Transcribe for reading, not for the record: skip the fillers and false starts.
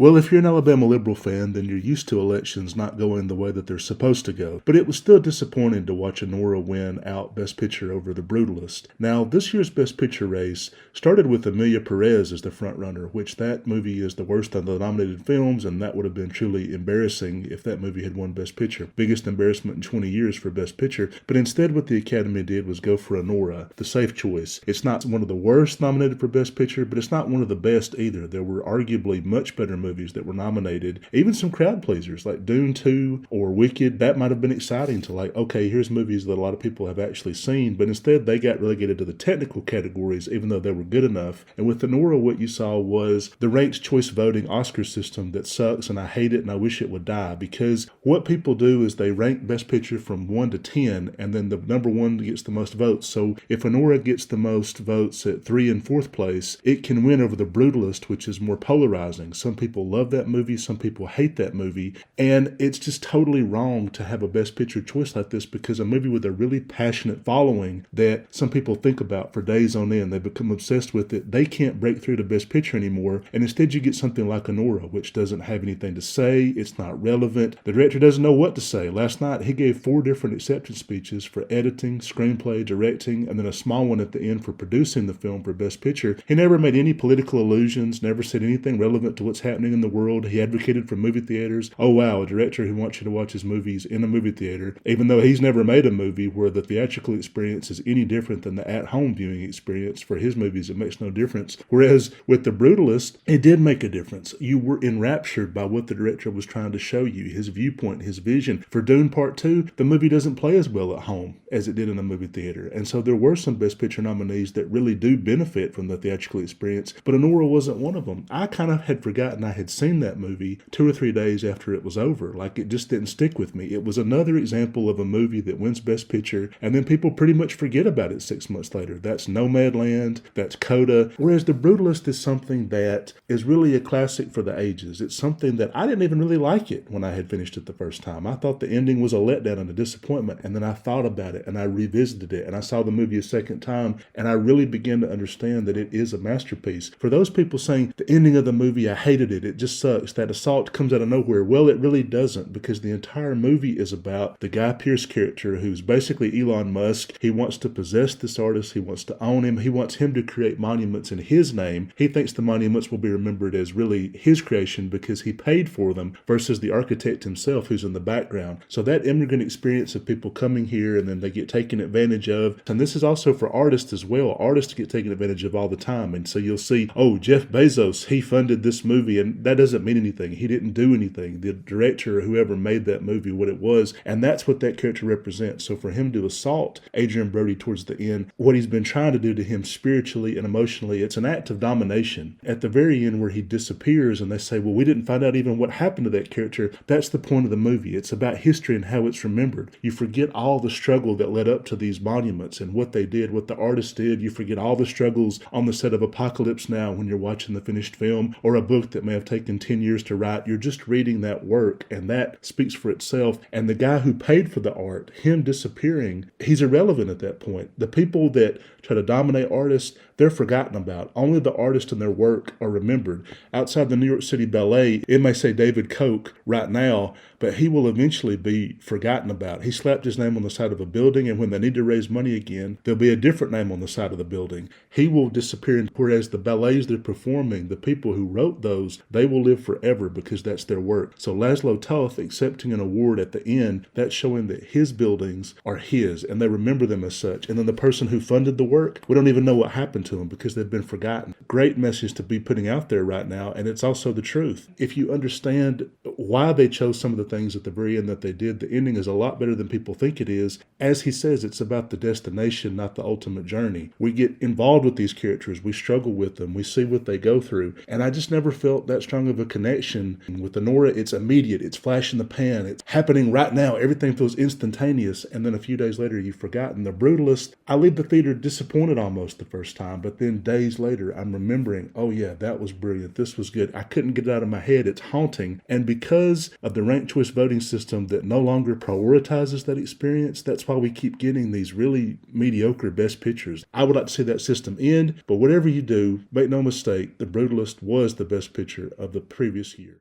Well, if you're an Alabama liberal fan, then you're used to elections not going the way that they're supposed to go. But it was still disappointing to watch Anora win out Best Picture over The Brutalist. Now, this year's Best Picture race started with Emilia Perez as the frontrunner, which that movie is the worst of the nominated films, and that would have been truly embarrassing if that movie had won Best Picture. Biggest embarrassment in 20 years for Best Picture. But instead, what the Academy did was go for Anora, the safe choice. It's not one of the worst nominated for Best Picture, but it's not one of the best either. There were arguably much better movies that were nominated, even some crowd pleasers like Dune 2 or Wicked. That might have been exciting to okay, here's movies that a lot of people have actually seen, but instead they got relegated to the technical categories even though they were good enough. And with Anora, what you saw was the ranked choice voting Oscar system that sucks, and I hate it and I wish it would die, because what people do is they rank Best Picture from 1 to 10, and then the number 1 gets the most votes. So if Anora gets the most votes at 3 and 4th place, it can win over The Brutalist, which is more polarizing. Some people love that movie, some people hate that movie, and it's just totally wrong to have a Best Picture choice like this, because a movie with a really passionate following that some people think about for days on end, they become obsessed with it, they can't break through to Best Picture anymore, and instead you get something like Anora, which doesn't have anything to say, it's not relevant, the director doesn't know what to say. Last night he gave 4 different acceptance speeches for editing, screenplay, directing, and then a small one at the end for producing the film for Best Picture. He never made any political allusions, never said anything relevant to what's happening in the world. He advocated for movie theaters. Oh wow, a director who wants you to watch his movies in a movie theater, even though he's never made a movie where the theatrical experience is any different than the at-home viewing experience. For his movies, it makes no difference. Whereas with The Brutalist, it did make a difference. You were enraptured by what the director was trying to show you, his viewpoint, his vision. For Dune Part 2, the movie doesn't play as well at home as it did in a movie theater. And so there were some Best Picture nominees that really do benefit from the theatrical experience, but Anora wasn't one of them. I kind of had forgotten I had seen that movie 2 or 3 days after it was over. It just didn't stick with me. It was another example of a movie that wins Best Picture, and then people pretty much forget about it 6 months later. That's Nomadland, that's Coda, whereas The Brutalist is something that is really a classic for the ages. It's something that I didn't even really like it when I had finished it the first time. I thought the ending was a letdown and a disappointment, and then I thought about it, and I revisited it, and I saw the movie a second time, and I really began to understand that it is a masterpiece. For those people saying, the ending of the movie, I hated it, it just sucks, that assault comes out of nowhere, well, it really doesn't, because the entire movie is about the Guy Pearce character, who's basically Elon Musk. He wants to possess this artist, he wants to own him, he wants him to create monuments in his name. He thinks the monuments will be remembered as really his creation because he paid for them, versus the architect himself who's in the background. So that immigrant experience of people coming here and then they get taken advantage of, and this is also for artists as well. Artists get taken advantage of all the time, and so you'll see, oh, Jeff Bezos, he funded this movie, and that doesn't mean anything. He didn't do anything. The director or whoever made that movie what it was, and that's what that character represents. So for him to assault Adrian Brody towards the end, what he's been trying to do to him spiritually and emotionally, it's an act of domination. At the very end where he disappears and they say, well, we didn't find out even what happened to that character, that's the point of the movie. It's about history and how it's remembered. You forget all the struggle that led up to these monuments and what they did, what the artist did. You forget all the struggles on the set of Apocalypse Now when you're watching the finished film, or a book that may have taken 10 years to write. You're just reading that work, and that speaks for itself. And the guy who paid for the art, him disappearing, he's irrelevant at that point. The people that try to dominate artists, they're forgotten about. Only the artist and their work are remembered. Outside the New York City Ballet, it may say David Koch right now, but he will eventually be forgotten about. He slapped his name on the side of a building, and when they need to raise money again, there'll be a different name on the side of the building. He will disappear, whereas the ballets they're performing, the people who wrote those, they will live forever because that's their work. So Laszlo Toth accepting an award at the end, that's showing that his buildings are his, and they remember them as such. And then the person who funded the work, we don't even know what happened to them because they've been forgotten. Great message to be putting out there right now, and it's also the truth. If you understand why they chose some of the things at the very end that they did, the ending is a lot better than people think it is. As he says, it's about the destination, not the ultimate journey. We get involved with these characters, we struggle with them, we see what they go through, and I just never felt that strong of a connection. With Anora, it's immediate, it's flash in the pan, it's happening right now, everything feels instantaneous, and then a few days later you've forgotten. The Brutalist, I leave the theater disappointed almost the first time, but then days later I'm remembering, oh yeah, that was brilliant, this was good. I couldn't get it out of my head, it's haunting, and because because of the ranked choice voting system that no longer prioritizes that experience, that's why we keep getting these really mediocre best pictures. I would like to see that system end, but whatever you do, make no mistake, The Brutalist was the best picture of the previous year.